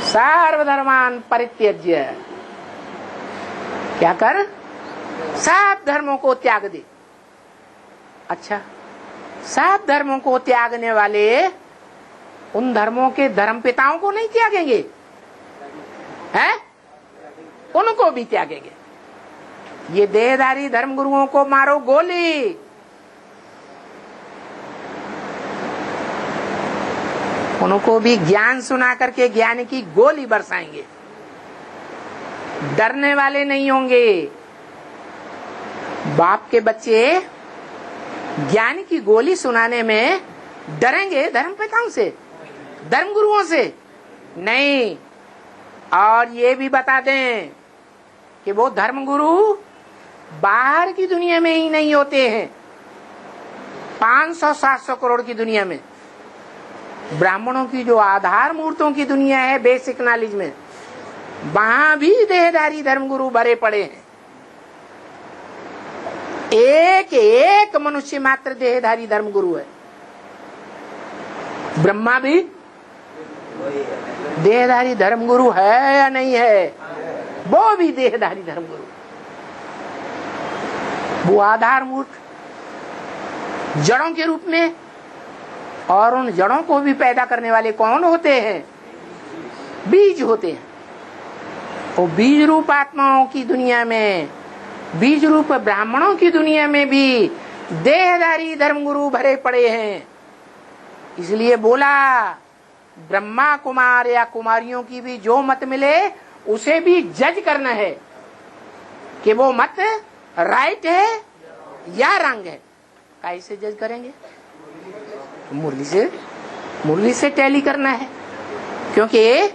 सर्वधर्मान परित्यज्य, क्या कर, सब धर्मों को त्याग दे। अच्छा, सब धर्मों को त्यागने वाले उन धर्मों के धर्म पिताओं को नहीं त्यागेंगे, हैं? उनको भी त्यागेंगे। ये देहधारी धर्म गुरुओं को मारो गोली। उनको भी ज्ञान सुना करके ज्ञान की गोली बरसाएंगे। डरने वाले नहीं होंगे। बाप के बच्चे ज्ञान की गोली सुनाने में डरेंगे धर्म पिताओं से, धर्म गुरुओं से नहीं। और ये भी बता दें कि वो धर्म गुरु बाहर की दुनिया में ही नहीं होते हैं, 500-700 करोड़ की दुनिया में। ब्राह्मणों की जो आधार मूर्तों की दुनिया है बेसिक नॉलेज में, वहां भी देहधारी धर्मगुरु भरे पड़े हैं। एक एक मनुष्य मात्र देहधारी धर्मगुरु है। ब्रह्मा भी देहधारी धर्मगुरु है या नहीं है? वो भी देहधारी धर्मगुरु। वो आधार मूर्त जड़ों के रूप में, और उन जड़ों को भी पैदा करने वाले कौन होते हैं? बीज होते हैं। वो बीज रूप आत्माओं की दुनिया में, बीज रूप ब्राह्मणों की दुनिया में भी देहधारी धर्मगुरु भरे पड़े हैं। इसलिए बोला, ब्रह्मा कुमार या कुमारियों की भी जो मत मिले उसे भी जज करना है कि वो मत राइट है या रंग है। कैसे जज करेंगे? मुरली से टैली करना है, क्योंकि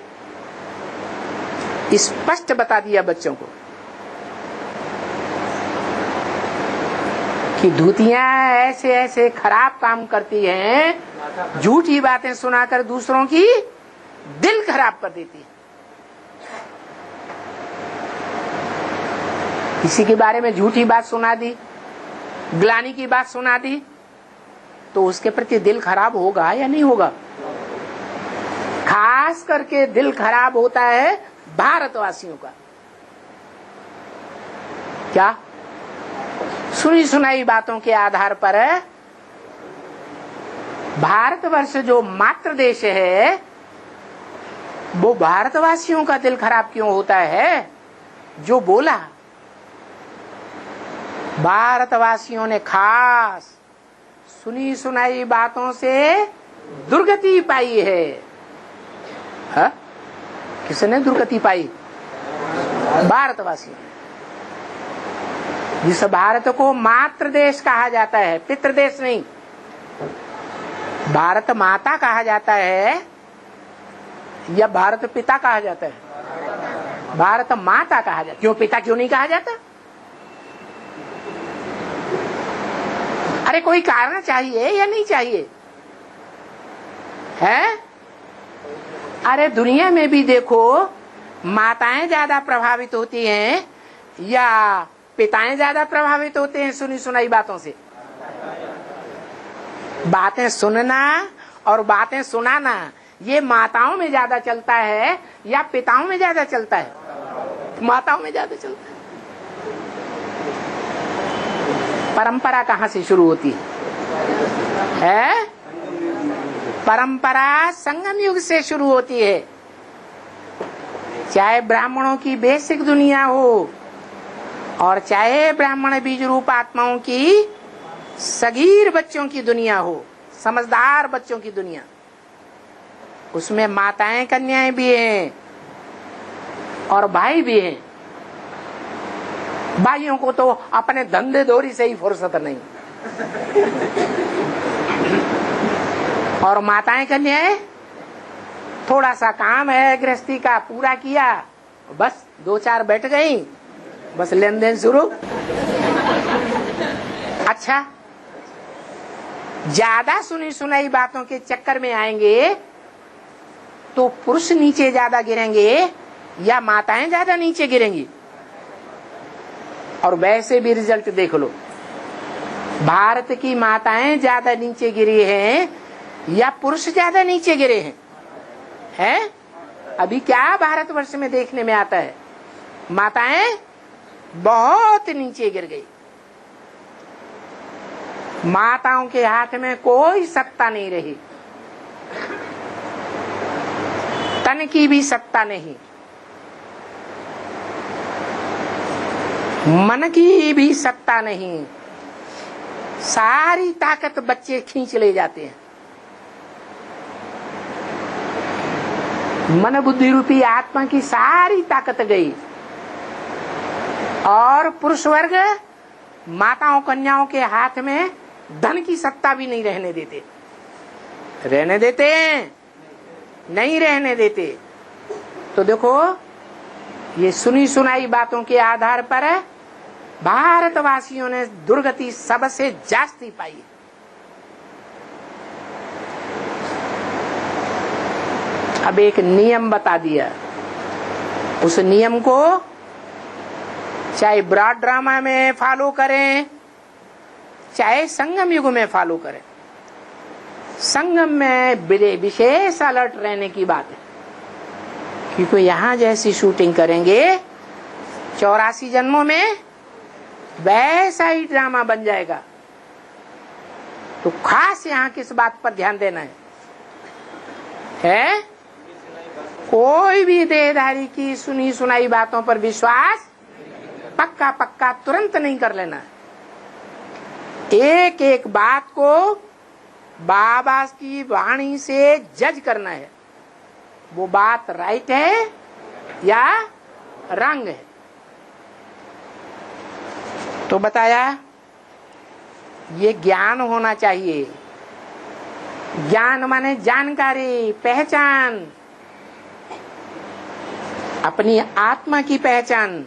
स्पष्ट बता दिया बच्चों को कि धूतियां ऐसे ऐसे खराब काम करती हैं, झूठी बातें सुनाकर दूसरों की दिल खराब कर देती है। किसी के बारे में झूठी बात सुना दी, ग्लानि की बात सुना दी, तो उसके प्रति दिल खराब होगा या नहीं होगा? खास करके दिल खराब होता है भारतवासियों का। क्या? सुनी सुनाई बातों के आधार पर भारतवर्ष जो मातृ देश है, वो भारतवासियों का दिल खराब क्यों होता है? जो बोला, भारतवासियों ने खास सुनी सुनाई बातों से दुर्गति पाई है। हा? किसने दुर्गति पाई? भारतवासियों। जिस भारत को मातृ देश कहा जाता है, पितृ देश नहीं, भारत माता कहा जाता है या भारत पिता कहा जाता है? भारत माता कहा जाता है। क्यों पिता क्यों नहीं कहा जाता? अरे कोई कारण चाहिए या नहीं चाहिए? है? अरे दुनिया में भी देखो, माताएं ज्यादा प्रभावित होती हैं या पिताएं ज्यादा प्रभावित होते हैं सुनी सुनाई बातों से? बातें सुनना और बातें सुनाना ये माताओं में ज्यादा चलता है या पिताओं में ज्यादा चलता है? माताओं में ज्यादा चलता है। परंपरा कहाँ से शुरू होती है? परंपरा संगम युग से शुरू होती है। चाहे ब्राह्मणों की बेसिक दुनिया हो और चाहे ब्राह्मण बीज रूप आत्माओं की सगीर बच्चों की दुनिया हो, समझदार बच्चों की दुनिया, उसमें माताएं कन्याएं भी हैं और भाई भी हैं। भाइयों को तो अपने धंधे दौरी से ही फुर्सत नहीं, और माताएं कन्याएं थोड़ा सा काम है गृहस्थी का, पूरा किया, बस 2-4 बैठ गई, बस लेन देन शुरू। अच्छा, ज्यादा सुनी सुनाई बातों के चक्कर में आएंगे तो पुरुष नीचे ज्यादा गिरेंगे या माताएं ज्यादा नीचे गिरेंगी? और वैसे भी रिजल्ट देख लो, भारत की माताएं ज्यादा नीचे गिरी हैं या पुरुष ज्यादा नीचे गिरे हैं? अभी क्या भारतवर्ष में देखने में आता है, माताएं बहुत नीचे गिर गई। माताओं के हाथ में कोई सत्ता नहीं रही, तन की भी सत्ता नहीं, मन की भी सत्ता नहीं। सारी ताकत बच्चे खींच ले जाते हैं। मन बुद्धि रूपी आत्मा की सारी ताकत गई और पुरुष वर्ग माताओं कन्याओं के हाथ में धन की सत्ता भी नहीं रहने देते। रहने देते हैं? नहीं रहने देते। तो देखो, ये सुनी सुनाई बातों के आधार पर भारतवासियों ने दुर्गति सबसे जास्ती पाई। अब एक नियम बता दिया, उस नियम को चाहे ब्रॉड ड्रामा में फॉलो करें, चाहे संगम युग में फॉलो करें। संगम में विशेष अलर्ट रहने की बात है, क्योंकि यहां जैसी शूटिंग करेंगे 84 जन्मों में वैसा ही ड्रामा बन जाएगा। तो खास यहाँ किस बात पर ध्यान देना है? कोई भी देहधारी की सुनी सुनाई बातों पर विश्वास पक्का पक्का तुरंत नहीं कर लेना है। एक एक बात को बाबा की वाणी से जज करना है, वो बात राइट है या रंग है। तो बताया, ये ज्ञान होना चाहिए। ज्ञान माने जानकारी, पहचान, अपनी आत्मा की पहचान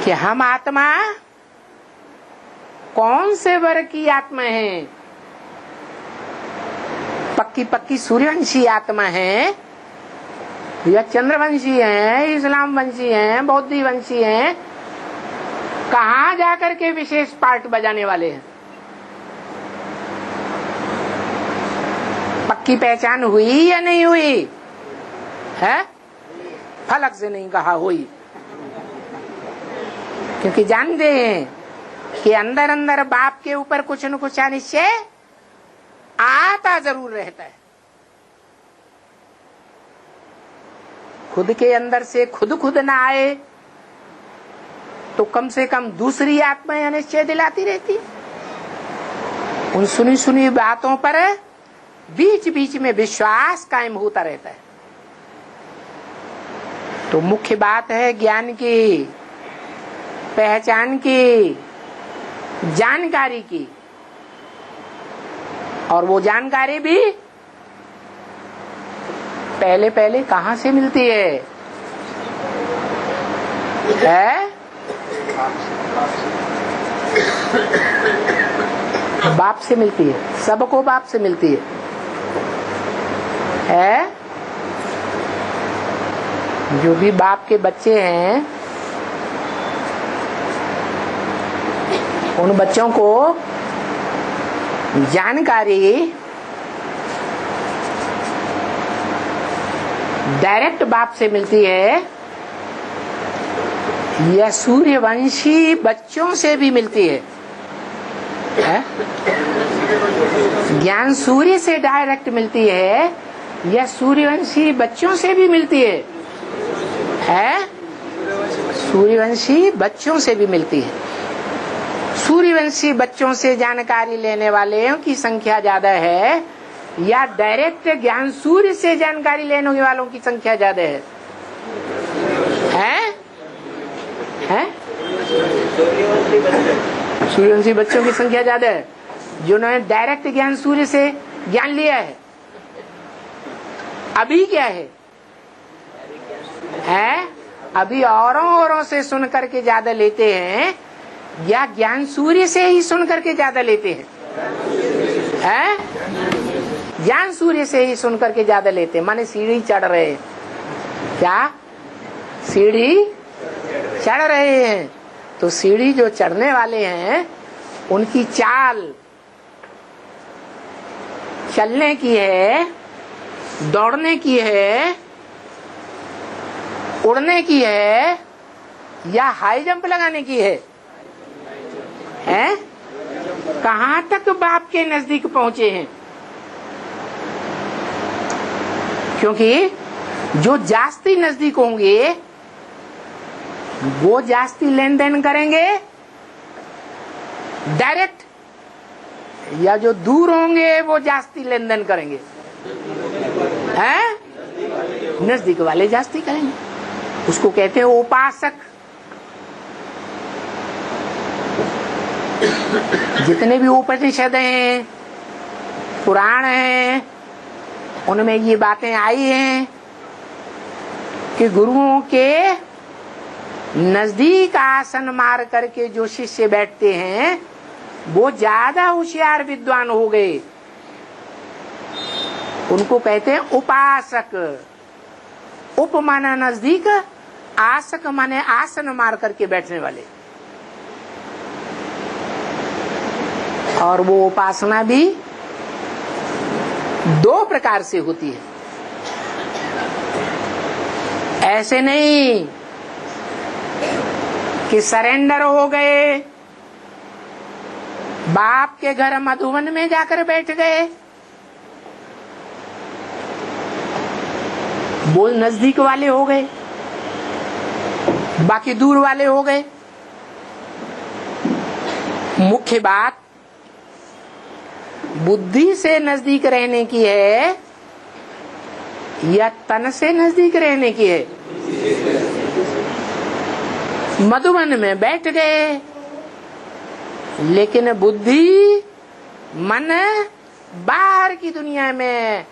कि हम आत्मा कौन से वर्ग की आत्मा है। पक्की पक्की सूर्यवंशी आत्मा है या चंद्रवंशी है, इस्लाम वंशी है, बौद्धी वंशी है। कहाँ जाकर के विशेष पार्ट बजाने वाले हैं? पक्की पहचान हुई या नहीं हुई है? फलक से नहीं कहा हुई, क्योंकि जानते हैं कि अंदर अंदर बाप के ऊपर कुछ न कुछ निश्चय आता जरूर रहता है। खुद के अंदर से खुद ना आए तो कम से कम दूसरी आत्मा निश्चय दिलाती रहती। उन सुनी सुनी बातों पर बीच बीच में विश्वास कायम होता रहता है। तो मुख्य बात है ज्ञान की, पहचान की, जानकारी की। और वो जानकारी भी पहले पहले कहाँ से मिलती है? बाप से मिलती है। सबको बाप से मिलती है? जो भी बाप के बच्चे हैं, उन बच्चों को जानकारी डायरेक्ट बाप से मिलती है या सूर्यवंशी बच्चों से भी मिलती है? ज्ञान सूर्य से डायरेक्ट मिलती है या सूर्यवंशी बच्चों से भी मिलती है? सूर्यवंशी बच्चों से भी मिलती है। सूर्यवंशी बच्चों से जानकारी लेने वालों की संख्या ज्यादा है या डायरेक्ट ज्ञान सूर्य से जानकारी लेने वालों की संख्या ज्यादा है? सूर्यवंशी बच्चों की संख्या ज्यादा है, जिन्होंने डायरेक्ट ज्ञान सूर्य से ज्ञान लिया है। अभी क्या है? अभी औरों से सुन करके ज्यादा लेते हैं या ज्ञान सूर्य से ही सुन करके ज्यादा लेते हैं? ज्ञान सूर्य से ही सुन करके ज्यादा लेते हैं। माने सीढ़ी चढ़ रहे हैं। क्या सीढ़ी चढ़ रहे हैं? तो सीढ़ी जो चढ़ने वाले हैं उनकी चाल चलने की है दौड़ने की है, उड़ने की है, या हाई जंप लगाने की है? हैं? कहां तक बाप के नजदीक पहुंचे हैं? क्योंकि जो जास्ती नजदीक होंगे वो जास्ती लेन देन करेंगे डायरेक्ट, या जो दूर होंगे वो जास्ती लेन देन करेंगे? हैं? नजदीक वाले जास्ती करेंगे। उसको कहते हैं उपासक। जितने भी उपनिषद हैं, पुराण हैं, उनमें ये बातें आई हैं कि गुरुओं के नजदीक आसन मार करके जो शिष्य बैठते हैं वो ज्यादा होशियार विद्वान हो गए। उनको कहते हैं उपासक। उप माना नजदीक, आसक माने आसन मार करके बैठने वाले। और वो उपासना भी दो प्रकार से होती है। ऐसे नहीं कि सरेंडर हो गए, बाप के घर मधुबन में जाकर बैठ गए, वो नजदीक वाले हो गए, बाकी दूर वाले हो गए। मुख्य बात बुद्धि से नजदीक रहने की है या तन से नजदीक रहने की है? मधुबन में बैठ गए, लेकिन बुद्धि मन बाहर की दुनिया में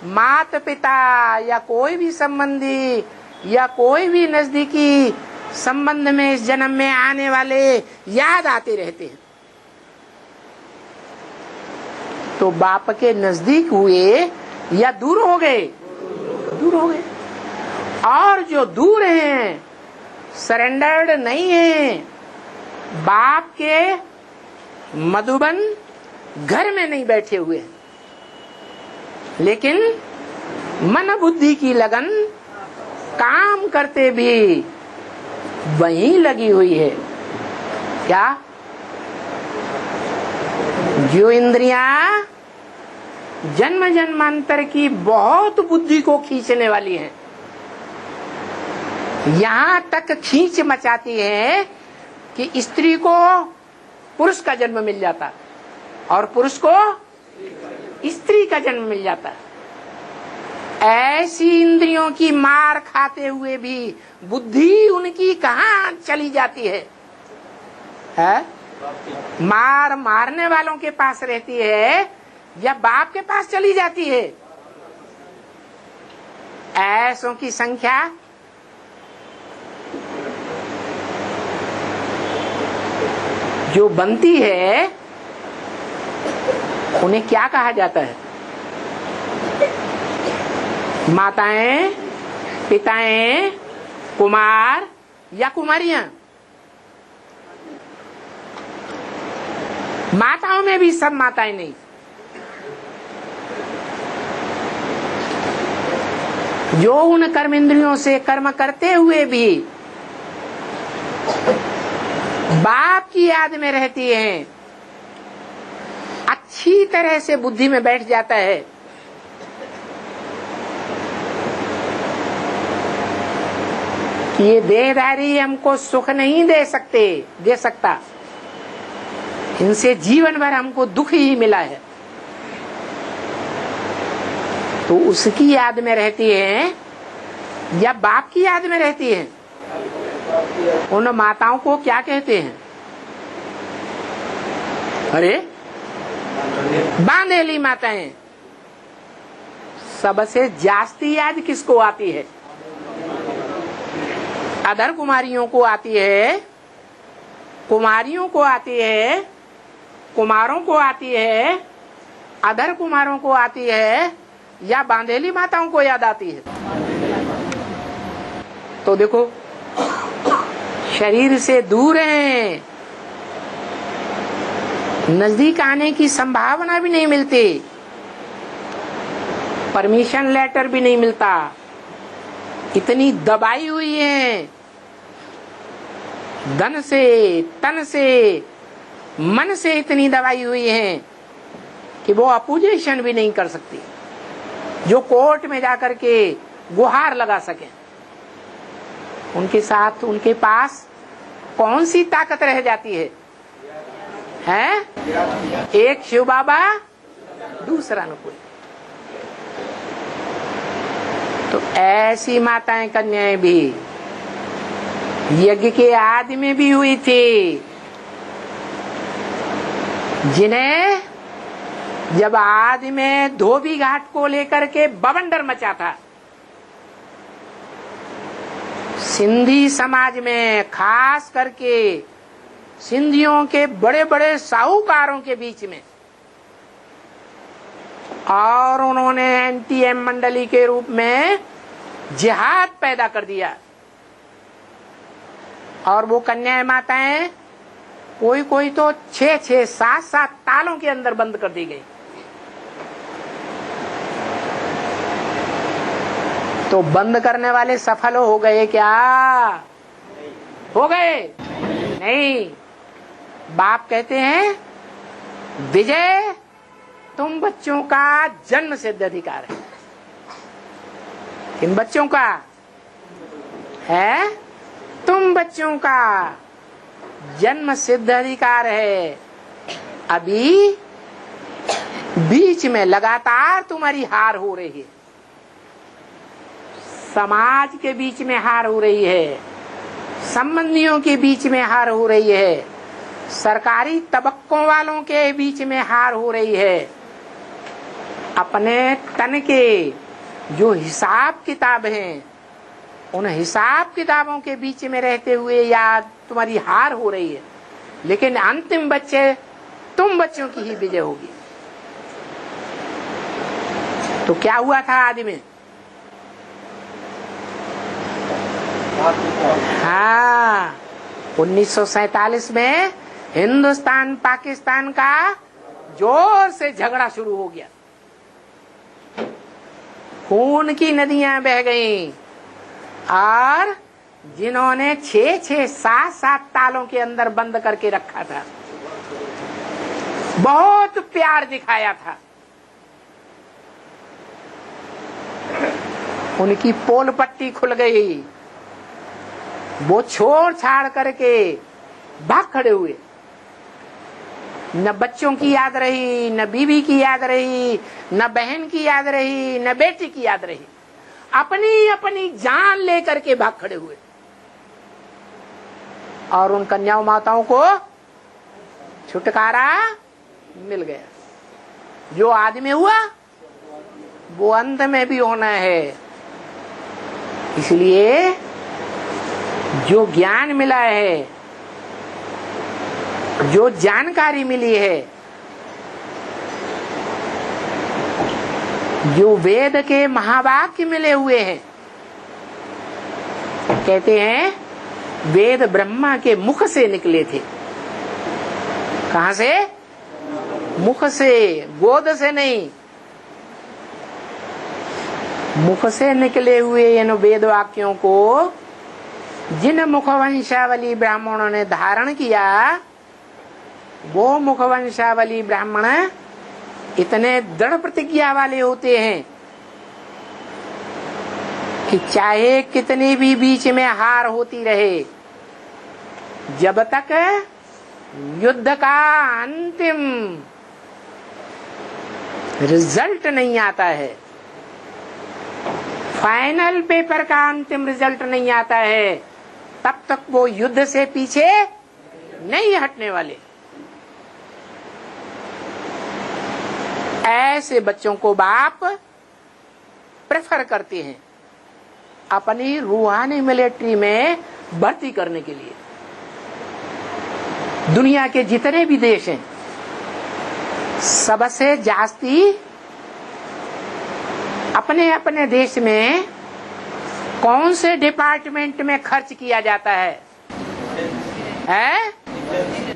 माता पिता या कोई भी संबंधी या कोई भी नजदीकी संबंध में इस जन्म में आने वाले याद आते रहते हैं। तो बाप के नजदीक हुए या दूर हो गए? दूर हो गए। और जो दूर हैं, सरेंडर्ड नहीं है, बाप के मधुबन घर में नहीं बैठे हुए, लेकिन मन बुद्धि की लगन काम करते भी वहीं लगी हुई है। क्या? जो इंद्रियां जन्म जन्मांतर की बहुत बुद्धि को खींचने वाली हैं, यहाँ तक खींच मचाती है कि स्त्री को पुरुष का जन्म मिल जाता और पुरुष को स्त्री का जन्म मिल जाता। ऐसी इंद्रियों की मार खाते हुए भी बुद्धि उनकी कहाँ चली जाती है? मार मारने वालों के पास रहती है या बाप के पास चली जाती है? ऐसों की संख्या जो बनती है उन्हें क्या कहा जाता है? माताएं, पिताएं, कुमार या कुमारियां? माताओं में भी सब माताएं नहीं। जो उन कर्म इंद्रियों से कर्म करते हुए भी बाप की याद में रहती हैं, अच्छी तरह से बुद्धि में बैठ जाता है। ये देहधारी हमको सुख नहीं दे सकता, इनसे जीवन भर हमको दुख ही मिला है, तो उसकी याद में रहती है या बाप की याद में रहती है? उन माताओं को क्या कहते हैं? अरे बांधेली माताएं। सबसे जास्ती याद किसको आती है? अधर कुमारियों को आती है, कुमारियों को आती है, कुमारों को आती है, अधर कुमारों को आती है, या बांधेली माताओं को याद आती है? तो देखो, शरीर से दूर हैं, नजदीक आने की संभावना भी नहीं मिलती। परमिशन लेटर भी नहीं मिलता, इतनी दबाई हुई है धन से, तन से, मन से इतनी दबाई हुई है कि वो अपोजिशन भी नहीं कर सकती, जो कोर्ट में जाकर के गुहार लगा सके। उनके साथ उनके पास कौन सी ताकत रह जाती है? हैं? एक शिव बाबा, दूसरा न कोई। तो ऐसी माताएं कन्याएं भी यज्ञ के आदि में भी हुई थी, जिन्हें जब आदि में धोबी घाट को लेकर के बवंडर मचा था, सिंधी समाज में खास करके सिंधियों के बड़े बड़े साहूकारों के बीच में, और उन्होंने NTM मंडली के रूप में जिहाद पैदा कर दिया। और वो कन्याएं माताएं कोई कोई तो 6-6, 7-7 तालों के अंदर बंद कर दी गई। तो बंद करने वाले सफल हो गए क्या? हो गए? नहीं। बाप कहते हैं विजय तुम बच्चों का जन्म सिद्ध अधिकार है। किन बच्चों का है? तुम बच्चों का जन्म सिद्ध अधिकार है। अभी बीच में लगातार तुम्हारी हार हो रही है, समाज के बीच में हार हो रही है, संबंधियों के बीच में हार हो रही है, सरकारी तबक्कों वालों के बीच में हार हो रही है। अपने तन के जो हिसाब किताब हैं, उन हिसाब किताबों के बीच में रहते हुए या तुम्हारी हार हो रही है, लेकिन अंतिम बच्चे तुम बच्चों की ही विजय होगी। तो क्या हुआ था आदि में? हाँ, 1947 में हिंदुस्तान पाकिस्तान का जोर से झगड़ा शुरू हो गया, खून की नदियां बह गईं, और जिन्होंने 6-6, 7-7 तालों के अंदर बंद करके रखा था, बहुत प्यार दिखाया था, उनकी पोल पट्टी खुल गई। वो छोड़ छाड़ करके भाग खड़े हुए। न बच्चों की याद रही, न बीवी की याद रही, न बहन की याद रही, न बेटी की याद रही, अपनी अपनी जान लेकर के भाग खड़े हुए। और उन कन्याओं माताओं को छुटकारा मिल गया। जो आदि में हुआ वो अंत में भी होना है। इसलिए जो ज्ञान मिला है, जो जानकारी मिली है, जो वेद के महावाक्य मिले हुए हैं, कहते हैं वेद ब्रह्मा के मुख से निकले थे। कहां से? मुख से, गोद से नहीं, मुख से निकले हुए इन वेद वाक्यों को जिन मुखवंशावली ब्राह्मणों ने धारण किया, वो मुखवंशावली ब्राह्मण इतने दृढ़ प्रतिज्ञा वाले होते हैं कि चाहे कितनी भी बीच में हार होती रहे, जब तक युद्ध का अंतिम रिजल्ट नहीं आता है, फाइनल पेपर का अंतिम रिजल्ट नहीं आता है, तब तक वो युद्ध से पीछे नहीं हटने वाले। ऐसे बच्चों को बाप प्रेफर करते हैं अपनी रूहानी मिलिट्री में भर्ती करने के लिए। दुनिया के जितने भी देश हैं, सबसे जास्ती अपने अपने देश में कौन से डिपार्टमेंट में खर्च किया जाता है?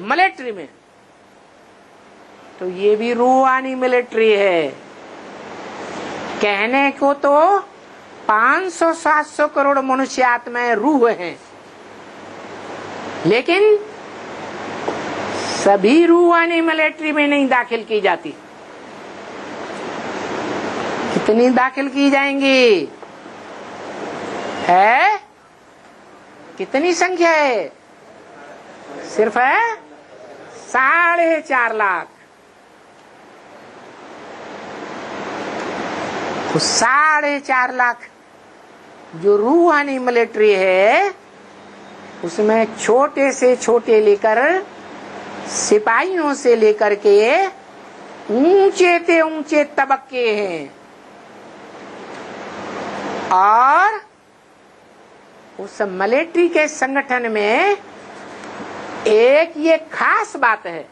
मिलिट्री में। तो ये भी रूहानी मिलिट्री है। कहने को तो 500-700 करोड़ मनुष्य आत्माएं रूह हैं, लेकिन सभी रूहानी मिलिट्री में नहीं दाखिल की जाती। कितनी दाखिल की जाएंगी? है कितनी संख्या है? सिर्फ है 4.5 लाख। 4.5 लाख जो रूहानी मिलिट्री है, उसमें छोटे से छोटे लेकर सिपाहियों से लेकर के ऊंचे से ऊंचे तबके हैं। और उस मिलिट्री के संगठन में एक ये खास बात है,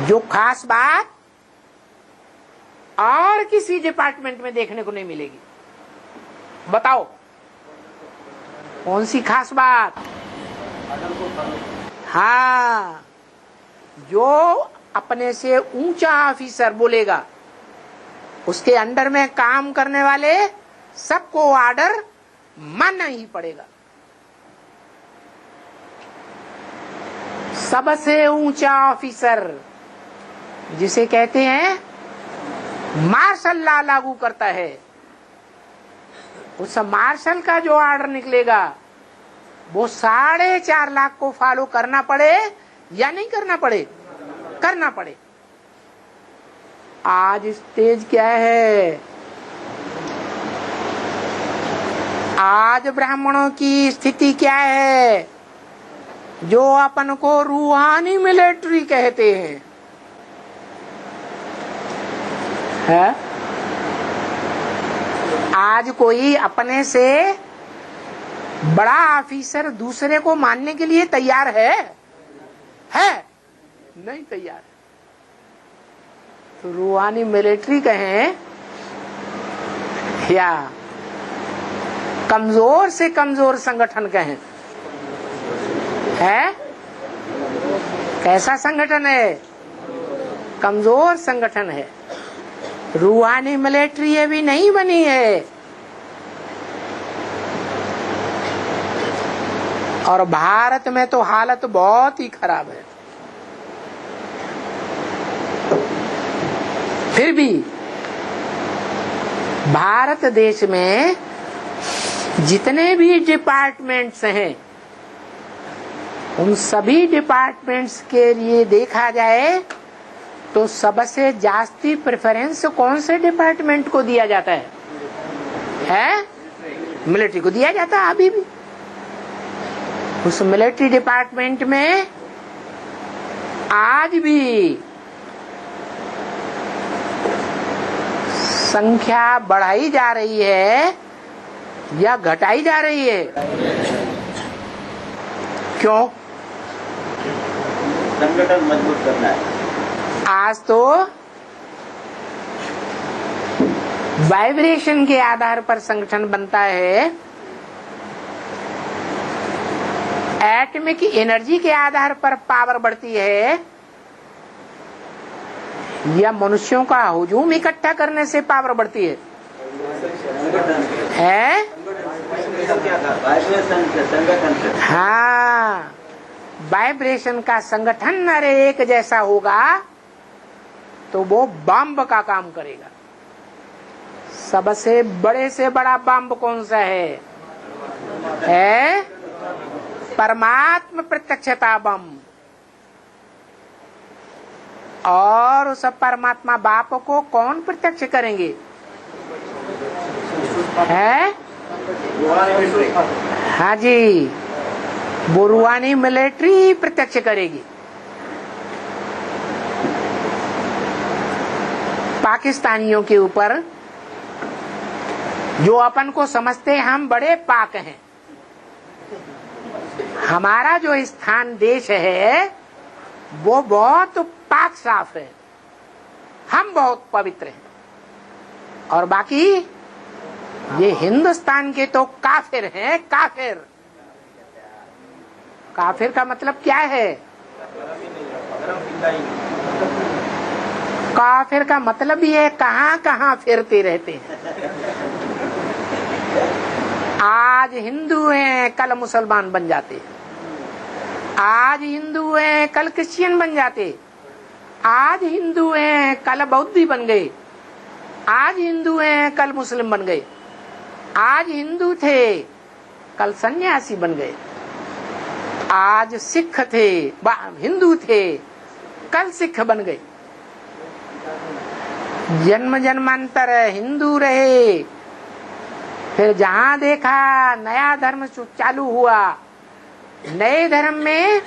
जो खास बात और किसी डिपार्टमेंट में देखने को नहीं मिलेगी। बताओ कौन सी खास बात? हाँ, जो अपने से ऊंचा ऑफिसर बोलेगा, उसके अंडर में काम करने वाले सबको ऑर्डर मानना ही पड़ेगा। सबसे ऊंचा ऑफिसर जिसे कहते हैं मार्शल लॉ लागू करता है, उस मार्शल का जो ऑर्डर निकलेगा वो 4.5 लाख को फॉलो करना पड़े या नहीं करना पड़े? करना पड़े। आज स्टेज क्या है? आज ब्राह्मणों की स्थिति क्या है? जो अपन को रूहानी मिलिट्री कहते हैं, है? आज कोई अपने से बड़ा ऑफिसर दूसरे को मानने के लिए तैयार है? नहीं तैयार। तो रूहानी मिलिट्री कहें या कमजोर से कमजोर संगठन कहें, है? कैसा संगठन है? कमजोर संगठन है। रूहानी मिलिट्री ये भी नहीं बनी है। और भारत में तो हालत बहुत ही खराब है। फिर भी भारत देश में जितने भी डिपार्टमेंट्स हैं, उन सभी डिपार्टमेंट्स के लिए देखा जाए तो सबसे जास्ती प्रेफरेंस कौन से डिपार्टमेंट को दिया जाता है? मिलिट्री को दिया जाता है अभी भी। उस मिलिट्री डिपार्टमेंट में आज भी संख्या बढ़ाई जा रही है या घटाई जा रही है? क्यों? संगठन मजबूत करना है। आज तो वाइब्रेशन के आधार पर संगठन बनता है, एटॉमिक एनर्जी के आधार पर पावर बढ़ती है, या मनुष्यों का हुजूम इकट्ठा करने से पावर बढ़ती है? हाँ, वाइब्रेशन का संगठन अरे एक जैसा होगा तो वो बम का काम करेगा। सबसे बड़े से बड़ा बम कौन सा है? परमात्मा प्रत्यक्षता बम। और उस परमात्मा बाप को कौन प्रत्यक्ष करेंगे? है? हाँ जी, वो रूहानी मिलिट्री प्रत्यक्ष करेगी। पाकिस्तानियों के ऊपर जो अपन को समझते हैं हम बड़े पाक हैं, हमारा जो स्थान देश है वो बहुत पाक साफ है, हम बहुत पवित्र हैं। और बाकी ये हिंदुस्तान के तो काफिर हैं। काफिर, काफिर का मतलब क्या है? काफिर का मतलब ही है कहाँ कहाँ फिरते रहते हैं। आज हिंदू हैं कल मुसलमान बन जाते, आज हिंदू हैं कल क्रिश्चियन बन जाते, आज हिंदू हैं कल बौद्धी बन गए, आज हिंदू हैं कल मुस्लिम बन गए, आज हिंदू थे कल सन्यासी बन गए, आज सिख थे हिंदू थे कल सिख बन गए। जन्म जन्मांतर हिंदू रहे, फिर जहां देखा नया धर्म चालू हुआ, नए धर्म में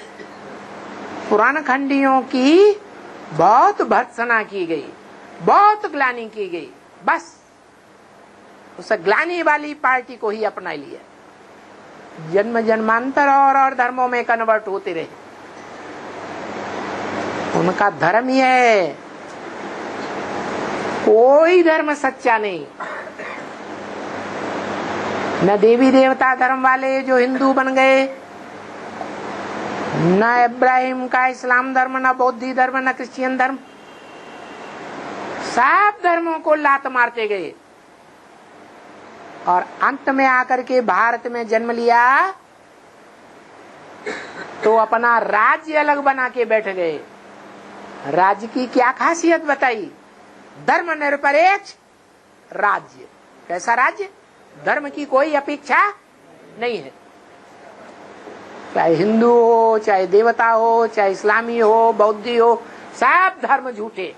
पुराण खंडियों की बहुत भर्त्सना की गई, बहुत ग्लानि की गई, बस उस ग्लानि वाली पार्टी को ही अपना लिया। जन्म जन्मांतर और धर्मों में कन्वर्ट होते रहे। उनका धर्म ही है, कोई धर्म सच्चा नहीं। न देवी देवता धर्म वाले जो हिंदू बन गए, न इब्राहिम का इस्लाम धर्म, न बौद्धी धर्म, न क्रिश्चियन धर्म, सब धर्मों को लात मारते गए और अंत में आकर के भारत में जन्म लिया तो अपना राज्य अलग बना के बैठ गए। राज्य की क्या खासियत बताई? धर्मनिरपेक्ष राज्य। कैसा राज्य? धर्म की कोई अपेक्षा नहीं है, चाहे हिंदू हो, चाहे देवता हो, चाहे इस्लामी हो, बौद्धी हो, सब धर्म झूठे।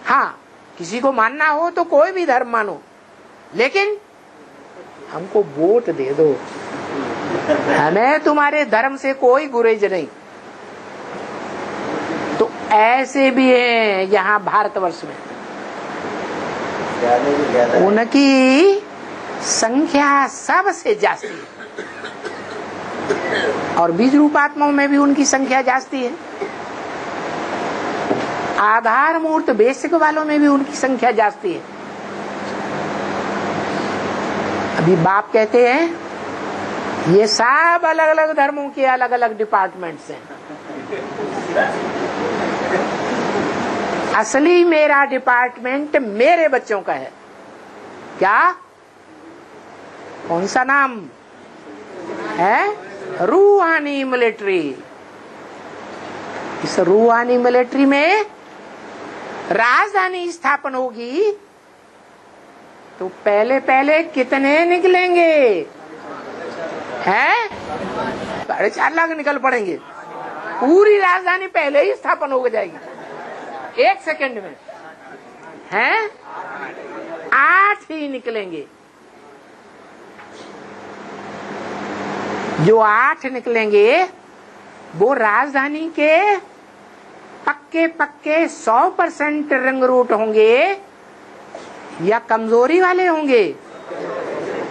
हाँ, किसी को मानना हो तो कोई भी धर्म मानो, लेकिन हमको वोट दे दो, हमें तुम्हारे धर्म से कोई गुरेज नहीं। तो ऐसे भी हैं यहाँ भारतवर्ष में, उनकी संख्या सबसे जास्ती है और बीज रूपात्माओं में भी उनकी संख्या जास्ती है, आधार मूर्त बेसिक वालों में भी उनकी संख्या जास्ती है। अभी बाप कहते हैं ये सब अलग अलग धर्मों के अलग अलग डिपार्टमेंट्स हैं, असली मेरा डिपार्टमेंट मेरे बच्चों का है। क्या? कौन सा नाम है? रूहानी मिलिट्री। इस रूहानी मिलिट्री में राजधानी स्थापन होगी तो पहले पहले कितने निकलेंगे? हैं? 4.5 लाख निकल पड़ेंगे। पूरी राजधानी पहले ही स्थापन हो जाएगी 1 सेकंड में। हैं? 8 ही निकलेंगे। जो 8 निकलेंगे वो राजधानी के पक्के पक्के 100% रंग रूट होंगे या कमजोरी वाले होंगे?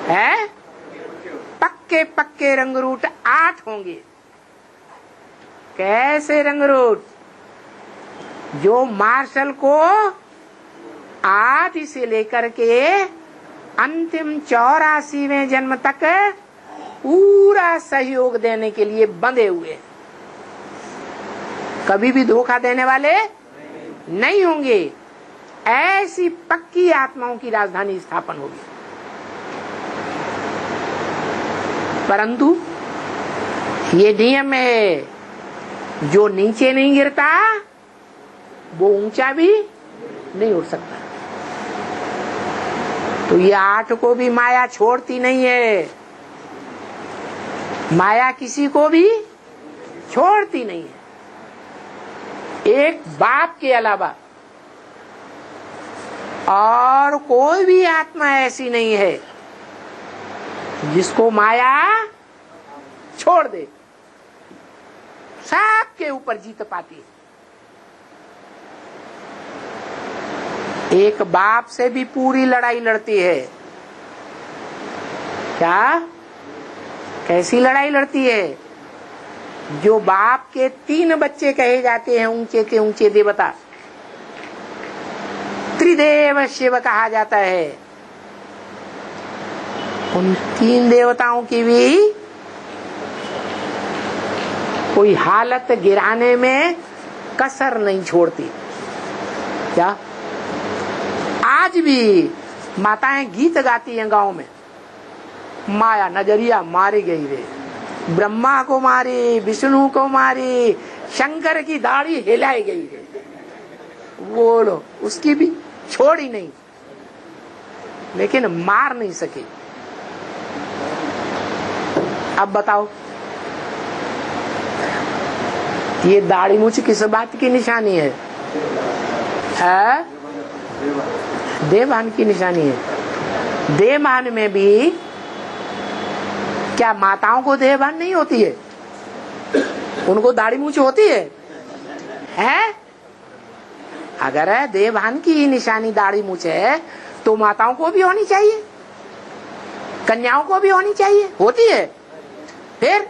हैं? पक्के पक्के रंग रूट 8 होंगे। कैसे रंग रूट? जो मार्शल को आदि से लेकर के अंतिम 84वें जन्म तक पूरा सहयोग देने के लिए बंधे हुए, कभी भी धोखा देने वाले नहीं होंगे। ऐसी पक्की आत्माओं की राजधानी स्थापन होगी। परंतु ये नियम है, जो नीचे नहीं गिरता वो ऊंचा भी नहीं उठ सकता। तो ये 8 को भी माया छोड़ती नहीं है, माया किसी को भी छोड़ती नहीं है। एक बाप के अलावा और कोई भी आत्मा ऐसी नहीं है जिसको माया छोड़ दे। सबके ऊपर जीत पाती है। एक बाप से भी पूरी लड़ाई लड़ती है। क्या? कैसी लड़ाई लड़ती है? जो बाप के 3 बच्चे कहे जाते हैं, ऊंचे के ऊंचे देवता, त्रिदेव शिव कहा जाता है, उन 3 देवताओं की भी कोई हालत गिराने में कसर नहीं छोड़ती। क्या? आज भी माताएं गीत गाती हैं गांव में, माया नजरिया मारी गई रे, ब्रह्मा को मारी, विष्णु को मारी, शंकर की दाढ़ी हिलाई गई रे। बोलो, उसकी भी छोड़ी नहीं, लेकिन मार नहीं सके। अब बताओ, ये दाढ़ी मूछ किस बात की निशानी है? देवभान की निशानी है। देवभान में भी क्या माताओं को देवभान नहीं होती है? उनको दाढ़ी मूछ होती है? अगर देवभान की निशानी दाढ़ी मूछ है तो माताओं को भी होनी चाहिए, कन्याओं को भी होनी चाहिए, होती है। फिर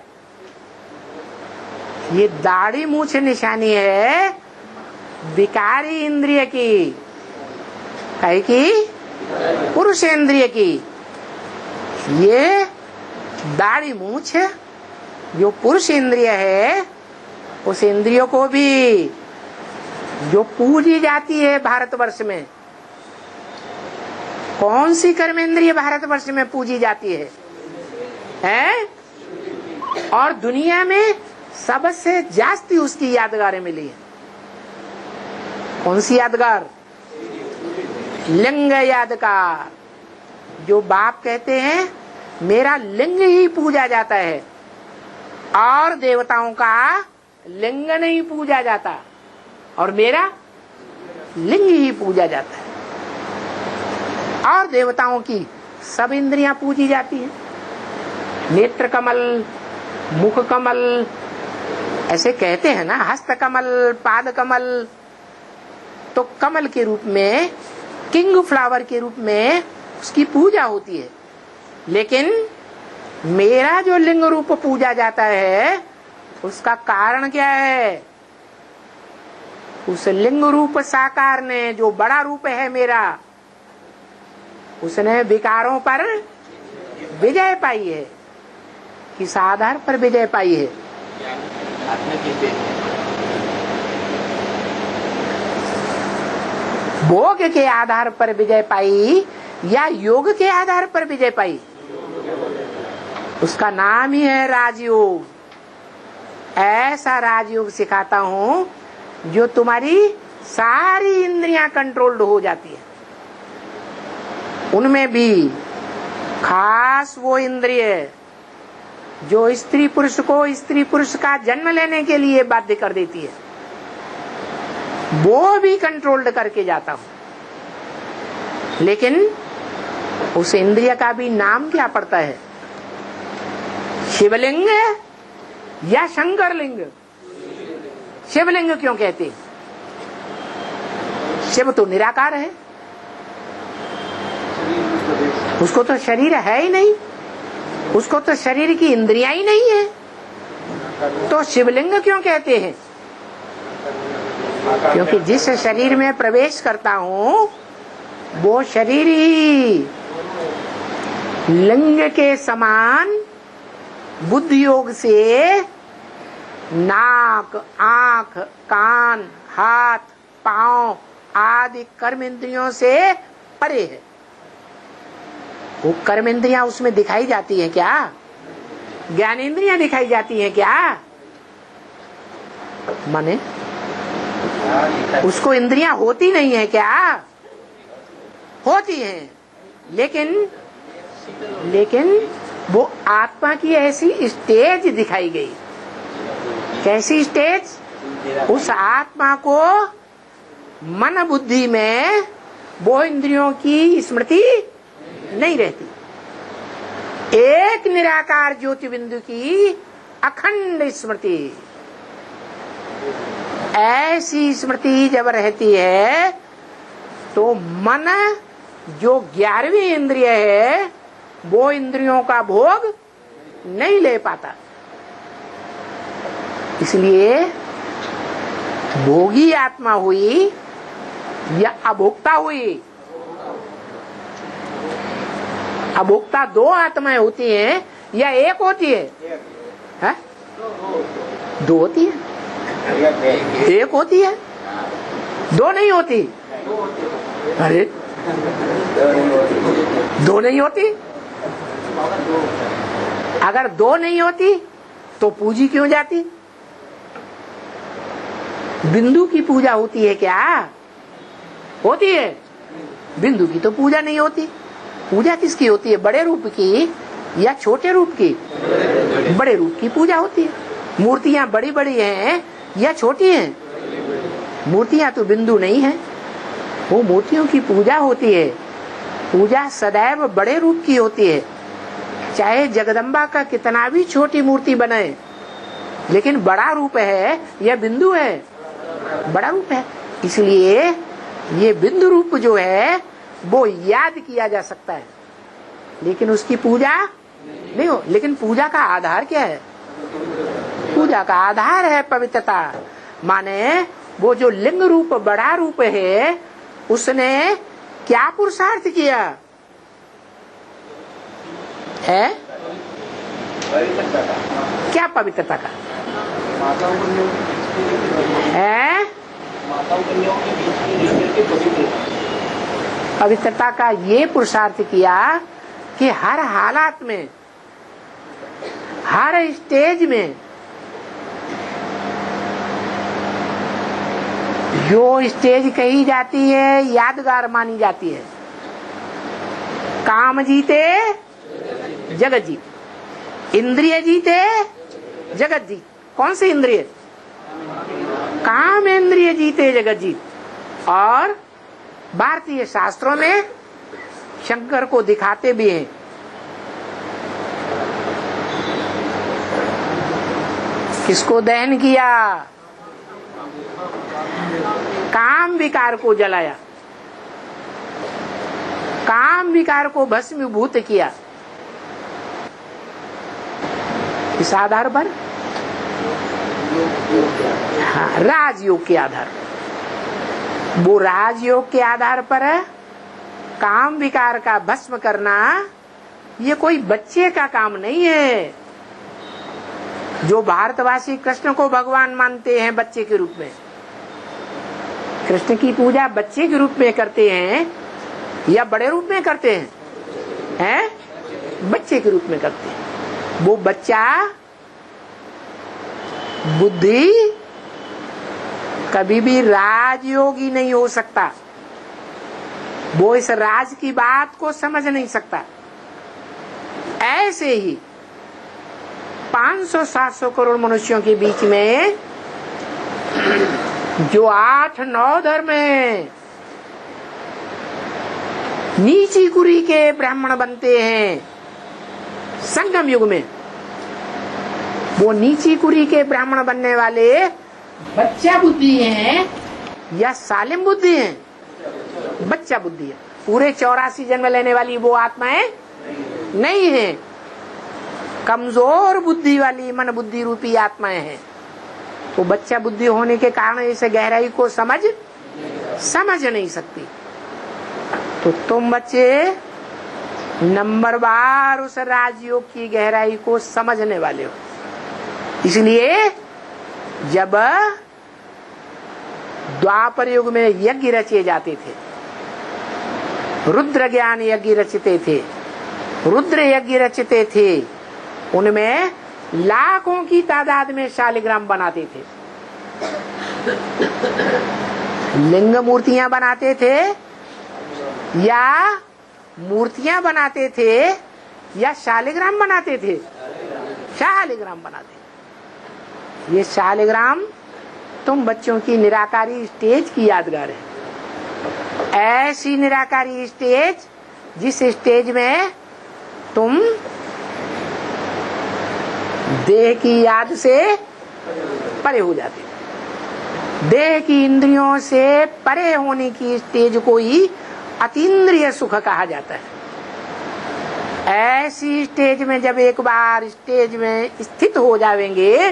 ये दाढ़ी मूछ निशानी है विकारी इंद्रिय की, है की पुरुष इंद्रिय की। ये दाढ़ी मूछ जो पुरुष इंद्रिय है, उस इंद्रियों को भी जो पूजी जाती है भारतवर्ष में, कौन सी कर्म इंद्रिय भारतवर्ष में पूजी जाती है? और दुनिया में सबसे जास्ती उसकी यादगारें मिली है। कौन सी यादगार? लिंग यादगार। जो बाप कहते हैं मेरा लिंग ही पूजा जाता है और देवताओं का लिंग नहीं पूजा जाता, और मेरा लिंग ही पूजा जाता है। और देवताओं की सब इंद्रियां पूजी जाती हैं, नेत्र कमल, मुख कमल, ऐसे कहते हैं ना, हस्त कमल, पाद कमल। तो कमल के रूप में, किंग फ्लावर के रूप में उसकी पूजा होती है। लेकिन मेरा जो लिंग रूप पूजा जाता है, उसका कारण क्या है? उस लिंग रूप साकार ने, जो बड़ा रूप है मेरा, उसने विकारों पर विजय पाई है। किस आधार पर विजय पाई है? भोग के आधार पर विजय पाई या योग के आधार पर विजय पाई? उसका नाम ही है राजयोग। ऐसा राजयोग सिखाता हूं जो तुम्हारी सारी इंद्रियां कंट्रोल्ड हो जाती है। उनमें भी खास वो इंद्रिय जो स्त्री पुरुष को स्त्री पुरुष का जन्म लेने के लिए बाध्य कर देती है, वो भी कंट्रोल्ड करके जाता हूं। लेकिन उस इंद्रिय का भी नाम क्या पड़ता है? शिवलिंग या शंकरलिंग? शिवलिंग क्यों कहते हैं? शिव तो निराकार है, उसको तो शरीर है ही नहीं, उसको तो शरीर की इंद्रियां ही नहीं है, तो शिवलिंग क्यों कहते हैं? क्योंकि जिस शरीर में प्रवेश करता हूं वो शरीर ही लिंग के समान बुद्धि योग से नाक, आंख, कान, हाथ, पांव आदि कर्म इंद्रियों से परे है। वो कर्म इंद्रियां उसमें दिखाई जाती है क्या? ज्ञान इंद्रियां दिखाई जाती हैं क्या? माने उसको इंद्रियां होती नहीं है क्या? होती हैं, लेकिन वो आत्मा की ऐसी स्टेज दिखाई गई। कैसी स्टेज? उस आत्मा को मन बुद्धि में वो इंद्रियों की स्मृति नहीं रहती। एक निराकार ज्योति बिंदु की अखंड स्मृति, ऐसी स्मृति जब रहती है तो मन जो 11वीं इंद्रिय है वो इंद्रियों का भोग नहीं ले पाता। इसलिए भोगी आत्मा हुई या अभोक्ता हुई? अभोक्ता दो आत्माएं होती हैं या एक होती है? दो होती है, एक होती है, दो नहीं होती। अरे दो नहीं होती? अगर दो नहीं होती तो पूजी क्यों जाती? बिंदु की पूजा होती है क्या? होती है? बिंदु की तो पूजा नहीं होती। पूजा किसकी होती है? बड़े रूप की या छोटे रूप की? बड़े रूप की पूजा होती है। मूर्तियां बड़ी बड़ी हैं या छोटी हैं? मूर्तियां तो बिंदु नहीं है, वो मूर्तियों की पूजा होती है। पूजा सदैव बड़े रूप की होती है। चाहे जगदम्बा का कितना भी छोटी मूर्ति बने, लेकिन बड़ा रूप है या बिंदु है? बड़ा रूप है। इसलिए ये बिंदु रूप जो है वो याद किया जा सकता है, लेकिन उसकी पूजा नहीं हो। लेकिन पूजा का आधार क्या है? पूजा का आधार है पवित्रता। माने वो जो लिंग रूप बड़ा रूप है, उसने क्या पुरुषार्थ किया है? क्या पवित्रता का है? पवित्रता का ये पुरुषार्थ किया कि हर हालात में, हर स्टेज में जो स्टेज कही जाती है यादगार मानी जाती है। काम जीते जगत जीत, इंद्रिय जीते जगत जीत। कौन सी इंद्रिय? काम इंद्रिय जीते जगत जीत। और भारतीय शास्त्रों में शंकर को दिखाते भी हैं। किसको दहन किया? काम विकार को जलाया, काम विकार को भस्मीभूत किया। इस आधार पर, हाँ, राजयोग के आधार पर। वो राजयोग के आधार पर काम विकार का भस्म करना ये कोई बच्चे का काम नहीं है। जो भारतवासी कृष्ण को भगवान मानते हैं बच्चे के रूप में, कृष्ण की पूजा बच्चे के रूप में करते हैं या बड़े रूप में करते हैं? बच्चे के रूप में करते हैं। वो बच्चा बुद्धि कभी भी राजयोगी नहीं हो सकता। वो इस राज की बात को समझ नहीं सकता। ऐसे ही 500-700 करोड़ मनुष्यों के बीच में जो 8-9 धर्म है, नीची कुरी के ब्राह्मण बनते हैं संगम युग में। वो नीची कुरी के ब्राह्मण बनने वाले बच्चा बुद्धि हैं या सालिम बुद्धि हैं? बच्चा बुद्धि है। पूरे 84 जन्म लेने वाली वो आत्माएं नहीं है। कमजोर बुद्धि वाली मन बुद्धि रूपी आत्माएं हैं। तो बच्चा बुद्धि होने के कारण इसे गहराई को समझ नहीं सकती। तो तुम बच्चे नंबर बार उस राजयोग की गहराई को समझने वाले हो। इसलिए जब द्वापर युग में यज्ञ रचे जाते थे, रुद्र ज्ञान यज्ञ रचते थे, रुद्र यज्ञ रचते थे, उनमें लाखों की तादाद में शालिग्राम बनाते थे। लिंग मूर्तियां बनाते थे या मूर्तियां बनाते थे या शालिग्राम बनाते थे? शालिग्राम बनाते। ये शालिग्राम तुम बच्चों की निराकारी स्टेज की यादगार है। ऐसी निराकारी स्टेज जिस स्टेज में तुम देह की याद से परे हो जाते। देह की इंद्रियों से परे होने की स्टेज को ही अतीन्द्रिय सुख कहा जाता है। ऐसी स्टेज में जब एक बार स्टेज में स्थित हो जाएंगे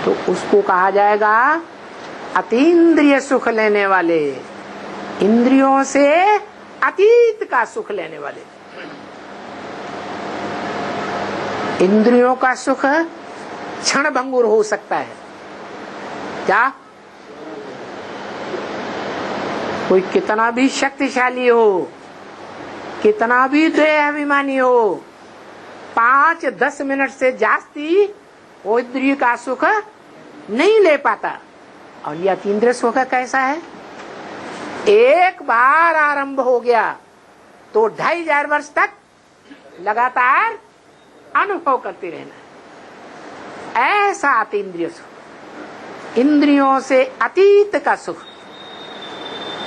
तो उसको कहा जाएगा अतीन्द्रिय सुख लेने वाले, इंद्रियों से अतीत का सुख लेने वाले। इंद्रियों का सुख क्षण भंगुर हो सकता है। क्या कोई कितना भी शक्तिशाली हो, कितना भी देहाभिमानी हो, 5-10 मिनट से जास्ती वो इंद्रिय का सुख नहीं ले पाता। और यह अतीन्द्रिय सुख कैसा है? एक बार आरंभ हो गया तो 2500 वर्ष तक लगातार अनुभव करते रहना। ऐसा अतीन्द्रिय सुख, इंद्रियों से अतीत का सुख।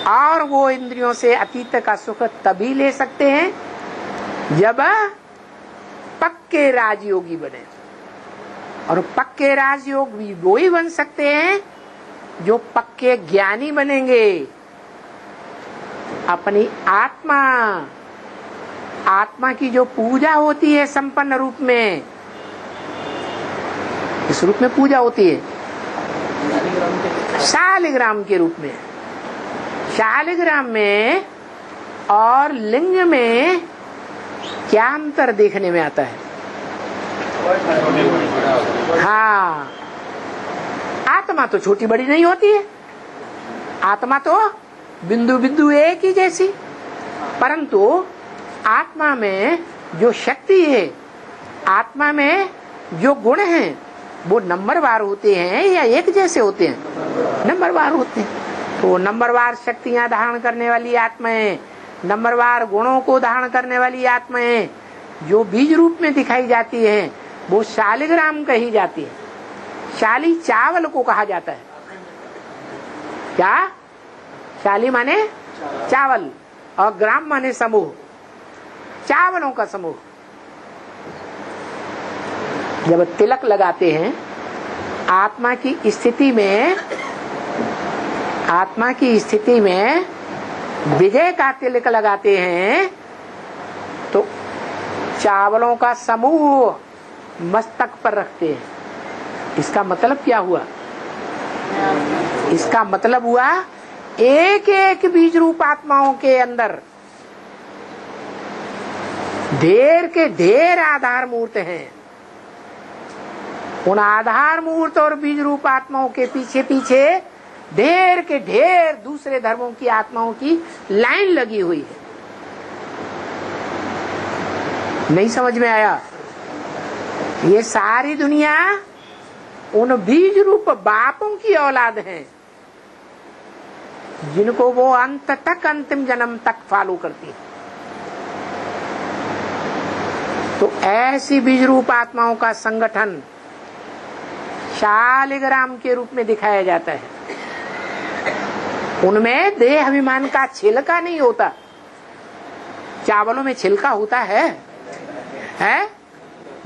और वो इंद्रियों से अतीत का सुख तभी ले सकते हैं जब पक्के राजयोगी बने। और पक्के राजयोग भी वो ही बन सकते हैं जो पक्के ज्ञानी बनेंगे। अपनी आत्मा की जो पूजा होती है संपन्न रूप में, इस रूप में पूजा होती है शालिग्राम के रूप में। शालिग्राम में और लिंग में क्या अंतर देखने में आता है? हाँ, आत्मा तो छोटी बड़ी नहीं होती है, आत्मा तो बिंदु बिंदु एक ही जैसी। परंतु आत्मा में जो शक्ति है, आत्मा में जो गुण हैं, वो नंबरवार होते हैं या एक जैसे होते हैं? नंबरवार होते हैं। तो नंबरवार शक्तियां धारण करने वाली आत्माएं, नंबरवार गुणों को धारण करने वाली आत्माएं जो बीज रूप में दिखाई जाती हैं, वो शालिग्राम कही जाती है। शाली चावल को कहा जाता है। क्या? शाली माने चावल और ग्राम माने समूह, चावलों का समूह। जब तिलक लगाते हैं आत्मा की स्थिति में विजय का तिलक लगाते हैं तो चावलों का समूह मस्तक पर रखते हैं। इसका मतलब क्या हुआ? इसका मतलब हुआ एक एक बीज रूप आत्माओं के अंदर ढेर के ढेर आधार मूर्त हैं। उन आधार मूर्त और बीज रूप आत्माओं के पीछे पीछे ढेर के ढेर दूसरे धर्मों की आत्माओं की लाइन लगी हुई है। नहीं समझ में आया? ये सारी दुनिया उन बीज रूप बापों की औलाद हैं जिनको वो अंत तक, अंतिम जन्म तक फॉलो करती है। तो ऐसी बीज रूप आत्माओं का संगठन शालिग्राम के रूप में दिखाया जाता है। उनमें देह अभिमान का छिलका नहीं होता। चावलों में छिलका होता है?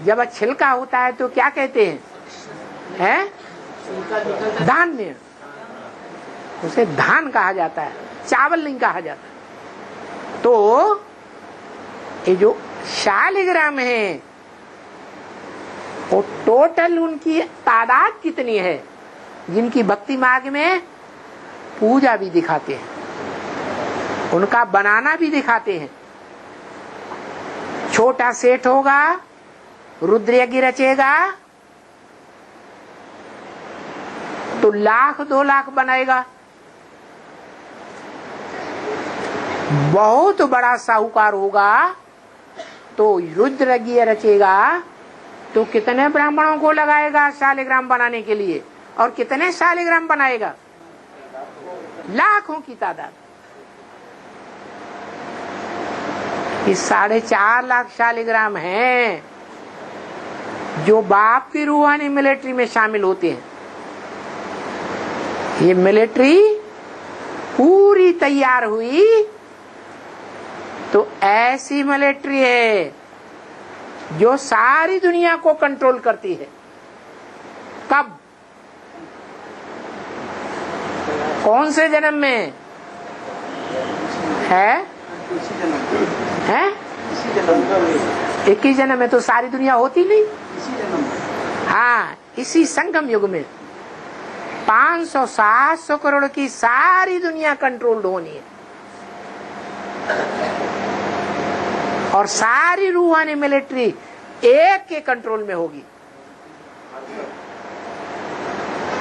जब छिलका होता है तो क्या कहते हैं? धान्य, उसे धान कहा जाता है, चावल नहीं कहा जाता। तो ये जो शालिग्राम है वो टोटल उनकी तादाद कितनी है जिनकी भक्ति मार्ग में पूजा भी दिखाते हैं, उनका बनाना भी दिखाते हैं। छोटा सेठ होगा, रुद्र यज्ञ रचेगा तो 1,00,000-2 लाख बनाएगा। बहुत बड़ा साहूकार होगा तो रुद्र यज्ञ रचेगा तो कितने ब्राह्मणों को लगाएगा शालिग्राम बनाने के लिए, और कितने शालिग्राम बनाएगा? लाखों की तादाद। इस 4.5 लाख शालिग्राम हैं जो बाप की रूहानी मिलिट्री में शामिल होते हैं। ये मिलिट्री पूरी तैयार हुई तो ऐसी मिलिट्री है जो सारी दुनिया को कंट्रोल करती है। कब? कौन से जन्म में है? 21 जन्म में तो सारी दुनिया होती नहीं। हाँ, इसी संगम युग में 500-700 करोड़ की सारी दुनिया कंट्रोल्ड होनी है और सारी रूहानी मिलिट्री एक के कंट्रोल में होगी।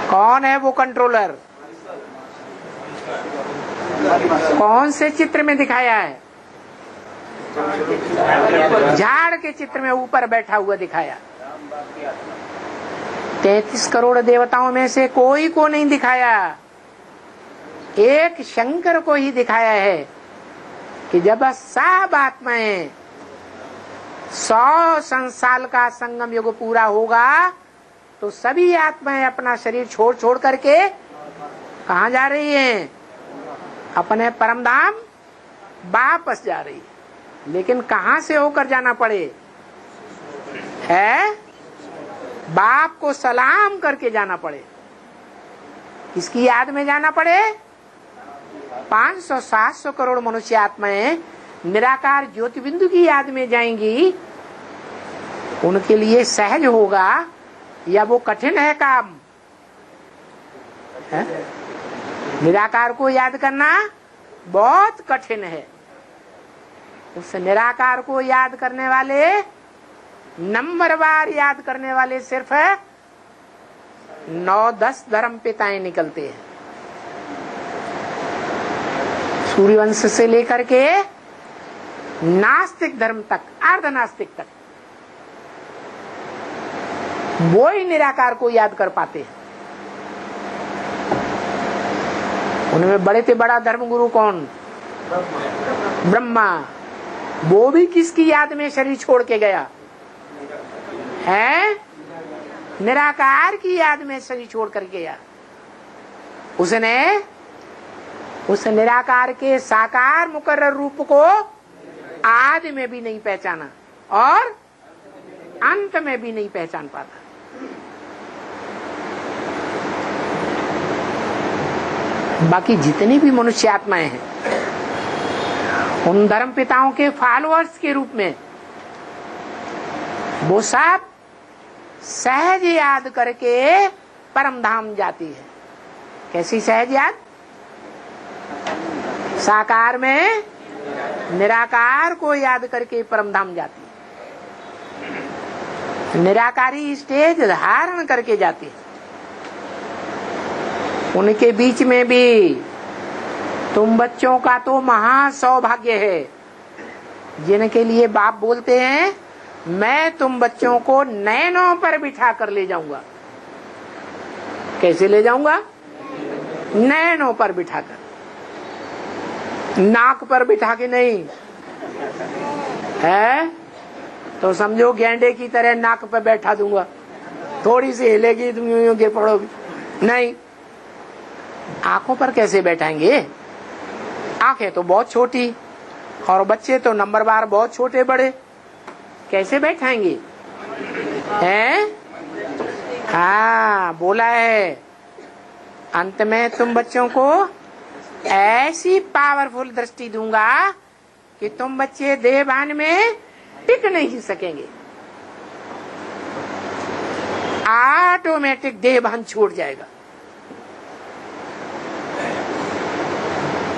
कौन है वो कंट्रोलर? कौन से चित्र में दिखाया है? झाड़ के चित्र में ऊपर बैठा हुआ दिखाया। 33 करोड़ देवताओं में से कोई को नहीं दिखाया, एक शंकर को ही दिखाया है कि जब सब आत्माएं 100 संसाल का संगम युग पूरा होगा तो सभी आत्माएं अपना शरीर छोड़ छोड़ करके कहाँ जा रही हैं? अपने परम धाम वापस जा रही है। लेकिन कहाँ से होकर जाना पड़े? है बाप को सलाम करके जाना पड़े। किसकी याद में जाना पड़े? 500-700 करोड़ मनुष्य आत्माएं निराकार ज्योति बिंदु की याद में जाएंगी। उनके लिए सहज होगा या वो कठिन है काम? है? निराकार को याद करना बहुत कठिन है। उस निराकार को याद करने वाले, नंबरवार याद करने वाले सिर्फ 9-10 धर्म पिताएं निकलते हैं। सूर्यवंश से लेकर के नास्तिक धर्म तक, अर्ध नास्तिक तक, वो ही निराकार को याद कर पाते हैं। उनमें बड़े से बड़ा धर्मगुरु कौन? ब्रह्मा। वो भी किसकी याद में शरीर छोड़ के गया है? निराकार की याद में शरीर छोड़ कर गया। उसने उस निराकार के साकार मुकर्रर रूप को आदि में भी नहीं पहचाना और अंत में भी नहीं पहचान पाता। बाकी जितनी भी मनुष्य आत्माएं हैं उन धर्म पिताओं के फॉलोअर्स के रूप में वो सब सहज याद करके परम धाम जाती है। कैसी सहज याद? साकार में निराकार को याद करके परम धाम जाती है। निराकारी स्टेज धारण करके जाती है। उनके बीच में भी तुम बच्चों का तो महा सौभाग्य है जिनके लिए बाप बोलते हैं मैं तुम बच्चों को नैनों पर बिठा कर ले जाऊंगा। कैसे ले जाऊंगा? नैनों पर बिठा कर, नाक पर बिठा के नहीं है तो समझो गेंडे की तरह नाक पर बैठा दूंगा, थोड़ी सी हिलेगी तुम यूं गिर पड़ोगी। नहीं, आंखों पर कैसे बैठाएंगे? आंखें तो बहुत छोटी और बच्चे तो नंबरवार बहुत छोटे बड़े, कैसे बैठाएंगे? हैं? हाँ, बोला है अंत में तुम बच्चों को ऐसी पावरफुल दृष्टि दूंगा कि तुम बच्चे देहभान में टिक नहीं सकेंगे। ऑटोमेटिक देहभान छूट जाएगा।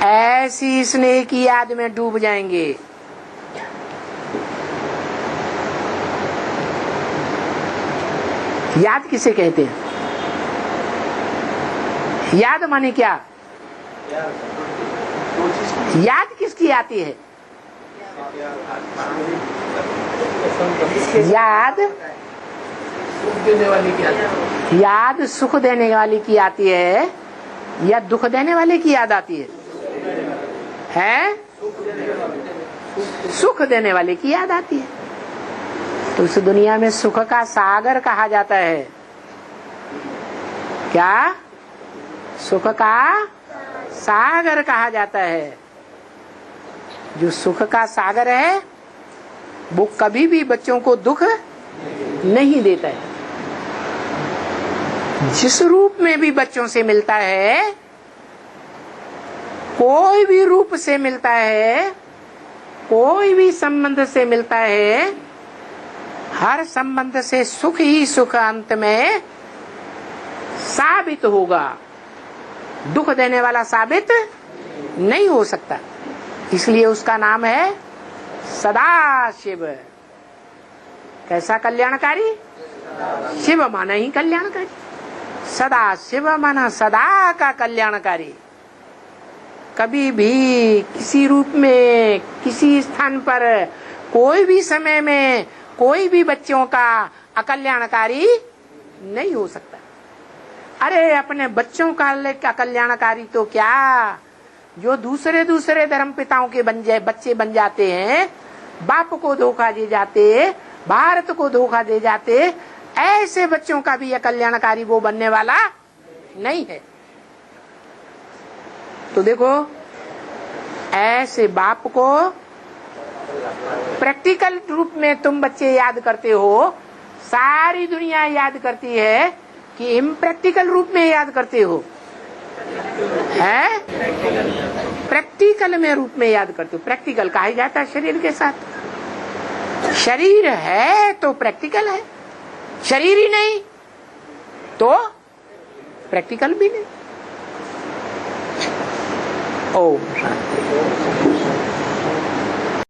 ऐसी स्नेह की याद में डूब जाएंगे। याद किसे कहते हैं? याद माने क्या? याद किसकी आती है? याद याद सुख देने वाली की आती है या दुख देने वाले की याद आती है? है? सुख देने वाले की याद आती है। तो इस दुनिया में सुख का सागर कहा जाता है। क्या? सुख का सागर कहा जाता है। जो सुख का सागर है वो कभी भी बच्चों को दुख नहीं देता है। जिस रूप में भी बच्चों से मिलता है, कोई भी रूप से मिलता है, कोई भी संबंध से मिलता है, हर संबंध से सुख ही सुख अंत में साबित होगा, दुख देने वाला साबित नहीं हो सकता। इसलिए उसका नाम है सदाशिव। कैसा कल्याणकारी? शिव माना ही कल्याणकारी। सदा शिव माना सदा का कल्याणकारी। कभी भी किसी रूप में किसी स्थान पर कोई भी समय में कोई भी बच्चों का अकल्याणकारी नहीं हो सकता। अरे अपने बच्चों का अकल्याणकारी तो क्या, जो दूसरे दूसरे धर्म पिताओं के बच्चे बन जाते हैं, बाप को धोखा दे जाते, भारत को धोखा दे जाते, ऐसे बच्चों का भी अकल्याणकारी वो बनने वाला नहीं है। तो देखो, ऐसे बाप को प्रैक्टिकल रूप में तुम बच्चे याद करते हो, सारी दुनिया याद करती है कि इम्प्रैक्टिकल रूप में याद करते हो, है प्रैक्टिकल में रूप में याद करते हो। प्रैक्टिकल कहा जाता है शरीर के साथ। शरीर है तो प्रैक्टिकल है, शरीर ही नहीं तो प्रैक्टिकल भी नहीं। ओम शांति।